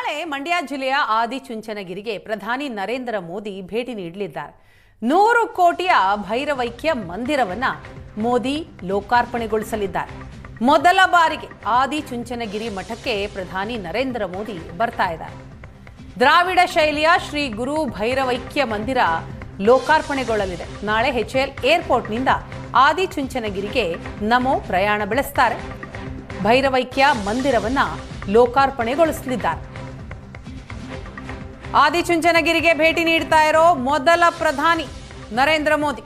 ನಾಳೆ ಮಂಡ್ಯ ಜಿಲ್ಲೆಯ ಆದಿಚುಂಚನಗಿರಿಗೆ ಪ್ರಧಾನಿ ನರೇಂದ್ರ ಮೋದಿ ಭೇಟಿ ನೀಡಲಿದ್ದಾರೆ. 100 ಕೋಟಿಯ ಭೈರವೈಕ್ಯ ಮಂದಿರವನ್ನ ಮೋದಿ ಲೋಕಾರ್ಪಣೆಗೊಳಿಸಲಿದ್ದಾರೆ. ಮೊದಲ ಬಾರಿಗೆ ಆದಿಚುಂಚನಗಿರಿ ಮಠಕ್ಕೆ ಪ್ರಧಾನಿ ನರೇಂದ್ರ ಮೋದಿ ಬರ್ತಾ ಇದ್ದಾರೆ. ದ್ರಾವಿಡ ಶೈಲಿಯ ಶ್ರೀ ಗುರು ಭೈರವೈಕ್ಯ ಮಂದಿರ ಲೋಕಾರ್ಪಣೆಗೊಳ್ಳಲಿದೆ. ನಾಳೆ HAL ಏರ್ಪೋರ್ಟ್ನಿಂದ ಆದಿಚುಂಚನಗಿರಿಗೆ ನಮೋ ಪ್ರಯಾಣ ಬೆಳೆಸ್ತಾರೆ. ಭೈರವೈಕ್ಯ ಮಂದಿರವನ್ನ ಲೋಕಾರ್ಪಣೆಗೊಳಿಸಲಿದ್ದಾರೆ. ಆದಿಚುಂಚನಗಿರಿಗೆ ಭೇಟಿ ನೀಡ್ತಾ ಇರೋ ಮೊದಲ ಪ್ರಧಾನಿ ನರೇಂದ್ರ ಮೋದಿ.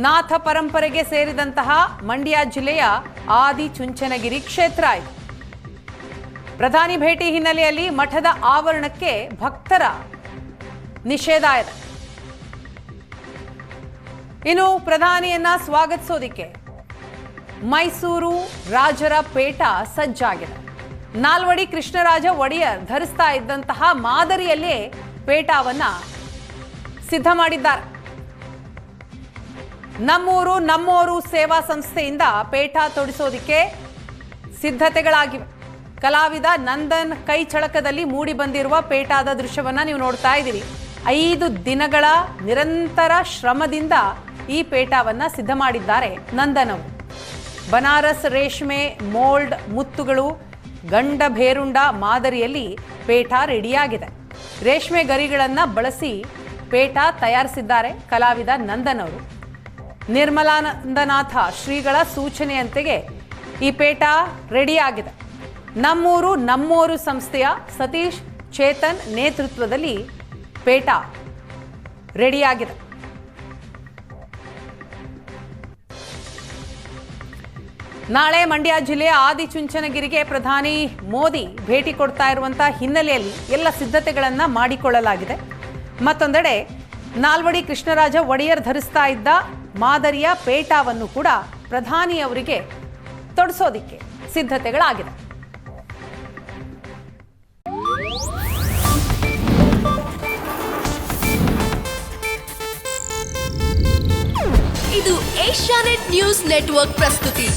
ನಾಥ ಪರಂಪರೆಗೆ ಸೇರಿದಂತಹ ಮಂಡ್ಯ ಜಿಲ್ಲೆಯ ಆದಿಚುಂಚನಗಿರಿ ಕ್ಷೇತ್ರ ಇದು. ಪ್ರಧಾನಿ ಭೇಟಿ ಹಿನ್ನೆಲೆಯಲ್ಲಿ ಮಠದ ಆವರಣಕ್ಕೆ ಭಕ್ತರ ನಿಷೇಧ ಇದೆ. ಇನ್ನು ಪ್ರಧಾನಿಯನ್ನ ಸ್ವಾಗತಿಸೋದಿಕ್ಕೆ ಮೈಸೂರು ರಾಜರ ಪೇಟ ಸಜ್ಜಾಗಿದೆ. ನಾಲ್ವಡಿ ಕೃಷ್ಣರಾಜ ಒಡೆಯರ್ ಧರಿಸ್ತಾ ಇದ್ದಂತಹ ಮಾದರಿಯಲ್ಲೇ ಪೇಟವನ್ನ ಸಿದ್ಧ ಮಾಡಿದ್ದಾರೆ. ನಮ್ಮೂರು ನಮ್ಮೋರು ಸೇವಾ ಸಂಸ್ಥೆಯಿಂದ ಪೇಟ ತೊಡಿಸೋದಿಕ್ಕೆ ಸಿದ್ಧತೆಗಳಾಗಿವೆ. ಕಲಾವಿದ ನಂದನ್ ಕೈ ಚಳಕದಲ್ಲಿ ಮೂಡಿ ಬಂದಿರುವ ಪೇಟದ ದೃಶ್ಯವನ್ನ ನೀವು ನೋಡ್ತಾ ಇದ್ದೀರಿ. 5 ದಿನಗಳ ನಿರಂತರ ಶ್ರಮದಿಂದ ಈ ಪೇಟವನ್ನ ಸಿದ್ಧ ಮಾಡಿದ್ದಾರೆ ನಂದನ್ ಅವರು. ಬನಾರಸ್ ರೇಷ್ಮೆ ಮೋಲ್ಡ್ ಮುತ್ತುಗಳು ಗಂಡ ಭೇರುಂಡ ಮಾದರಿಯಲ್ಲಿ ಪೇಟ ರೆಡಿಯಾಗಿದೆ. ರೇಷ್ಮೆ ಗರಿಗಳನ್ನು ಬಳಸಿ ಪೇಟ ತಯಾರಿಸಿದ್ದಾರೆ ಕಲಾವಿದ ನಂದನ್ ಅವರು. ನಿರ್ಮಲಾನಂದನಾಥ ಶ್ರೀಗಳ ಸೂಚನೆಯಂತೆಗೆ ಈ ಪೇಟ ರೆಡಿಯಾಗಿದೆ. ನಮ್ಮೂರು ನಮ್ಮೋರು ಸಂಸ್ಥೆಯ ಸತೀಶ್ ಚೇತನ್ ನೇತೃತ್ವದಲ್ಲಿ ಪೇಟ ರೆಡಿಯಾಗಿದೆ. ನಾಳೆ ಮಂಡ್ಯ ಜಿಲ್ಲೆಯ ಆದಿಚುಂಚನಗಿರಿಗೆ ಪ್ರಧಾನಿ ಮೋದಿ ಭೇಟಿ ಕೊಡ್ತಾ ಇರುವಂತಹ ಹಿನ್ನೆಲೆಯಲ್ಲಿ ಎಲ್ಲ ಸಿದ್ಧತೆಗಳನ್ನು ಮಾಡಿಕೊಳ್ಳಲಾಗಿದೆ. ಮತ್ತೊಂದೆಡೆ ನಾಲ್ವಡಿ ಕೃಷ್ಣರಾಜ ಒಡೆಯರ್ ಧರಿಸ್ತಾ ಇದ್ದ ಮಾದರಿಯ ಪೇಟವನ್ನು ಕೂಡ ಪ್ರಧಾನಿಯವರಿಗೆ ತೊಡಿಸೋದಿಕ್ಕೆ ಸಿದ್ಧತೆಗಳಾಗಿದೆ. ಇದು ಏಷ್ಯಾನೆಟ್ ನ್ಯೂಸ್ ನೆಟ್ವರ್ಕ್ ಪ್ರಸ್ತುತಿ.